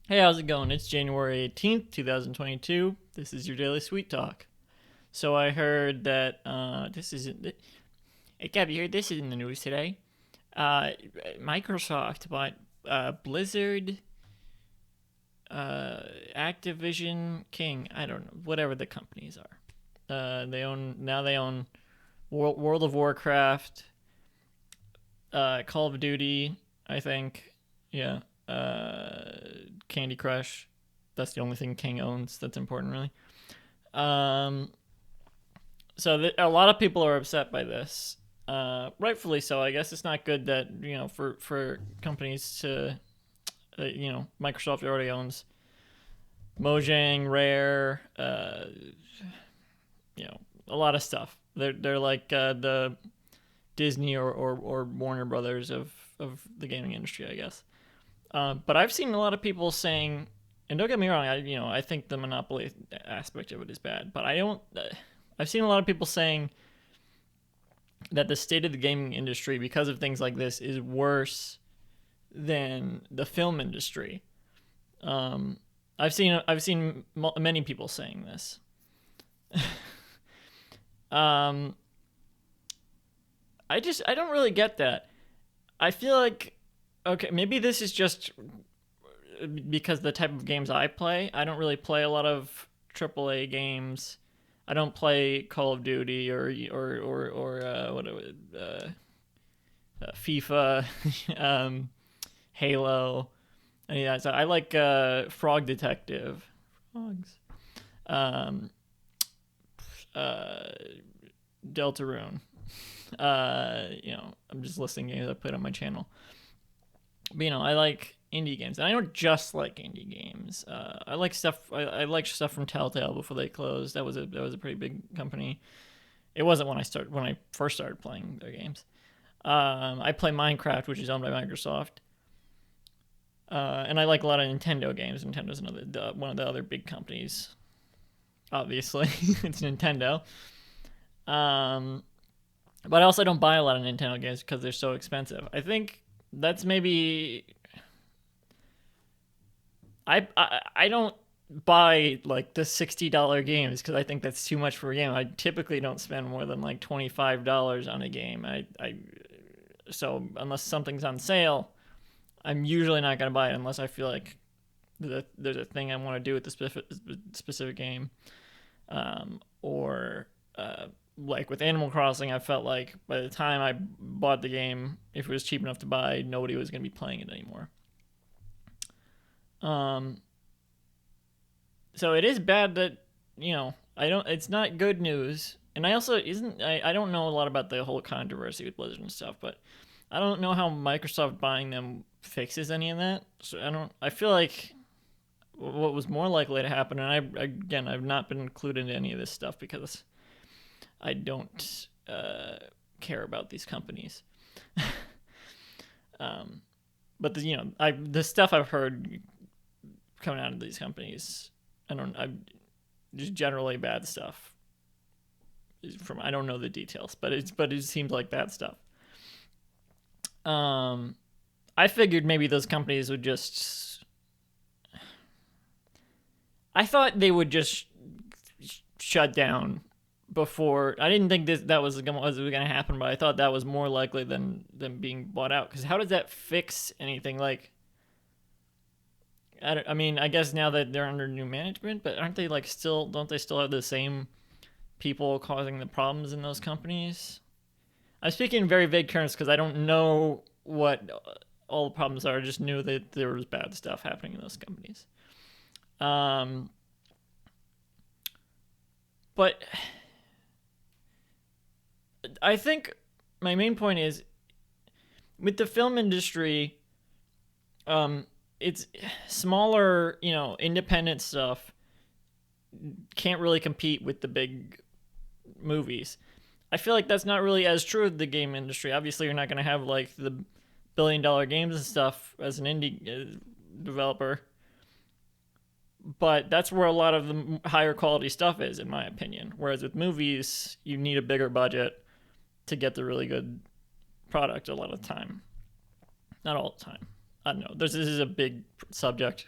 Hey, how's it going? It's January 18th, 2022. This is your daily sweet talk. So I heard that this isn't. Hey, Gab, you heard this is in the news today? Uh, Microsoft bought Blizzard, uh, Activision, King. I don't know, whatever the companies are. They own World of Warcraft, Call of Duty, I think. Yeah. Candy Crush. That's the only thing King owns that's important, really. Um, so a lot of people are upset by this. Rightfully so. I guess it's not good that for companies to Microsoft already owns Mojang, Rare, a lot of stuff. They're like the Disney or Warner Brothers of the gaming industry, I guess. But I've seen a lot of people saying, and don't get me wrong, I think the monopoly aspect of it is bad, but I don't. I've seen a lot of people saying that the state of the gaming industry, because of things like this, is worse than the film industry. Um, I've seen many people saying this. um, I don't really get that. I feel like okay, maybe this is just because the type of games I play. I don't really play a lot of AAA games. I don't play Call of Duty or what FIFA, Halo. Yeah, so I like Frog Detective, frogs, um, uh, Deltarune. I'm just listing games I played on my channel. But I like indie games, and I don't just like indie games. I like stuff. I like stuff from Telltale before they closed. That was a pretty big company. It wasn't when I first started playing their games. I play Minecraft, which is owned by Microsoft, and I like a lot of Nintendo games. Nintendo's one of the other big companies. Obviously, it's Nintendo. Um, but I also don't buy a lot of Nintendo games because they're so expensive. I think that's maybe I don't buy like the $60 games because I think that's too much for a game. I typically don't spend more than like $25 on a game. I so unless something's on sale, I'm usually not gonna buy it unless I feel like there's a thing I want to do with the specific game. Or like with Animal Crossing, I felt like by the time I bought the game, if it was cheap enough to buy, nobody was gonna be playing it anymore. Um, so it is bad that I don't. It's not good news, and I also isn't. I don't know a lot about the whole controversy with Blizzard and stuff, but I don't know how Microsoft buying them fixes any of that. So I don't. I feel like what was more likely to happen, and I've not been included in any of this stuff because I don't care about these companies. um, but the stuff I've heard coming out of these companies, I just generally bad stuff. From I don't know the details, but it seems like bad stuff. Um, I figured maybe those companies would just. I thought they would just shut down before. I didn't think that was going to happen, but I thought that was more likely than being bought out. Because how does that fix anything? Like, I mean, I guess now that they're under new management, but aren't they like still? Don't they still have the same people causing the problems in those companies? I'm speaking in very vague terms because I don't know what all the problems are. I just knew that there was bad stuff happening in those companies. Um, but I think my main point is with the film industry, um, it's smaller, independent stuff can't really compete with the big movies. I feel like that's not really as true of the game industry. Obviously, you're not going to have like the $1 billion games and stuff as an indie developer, but that's where a lot of the higher quality stuff is, in my opinion. Whereas with movies, you need a bigger budget to get the really good product a lot of the time. Not all the time. I don't know. This is a big subject.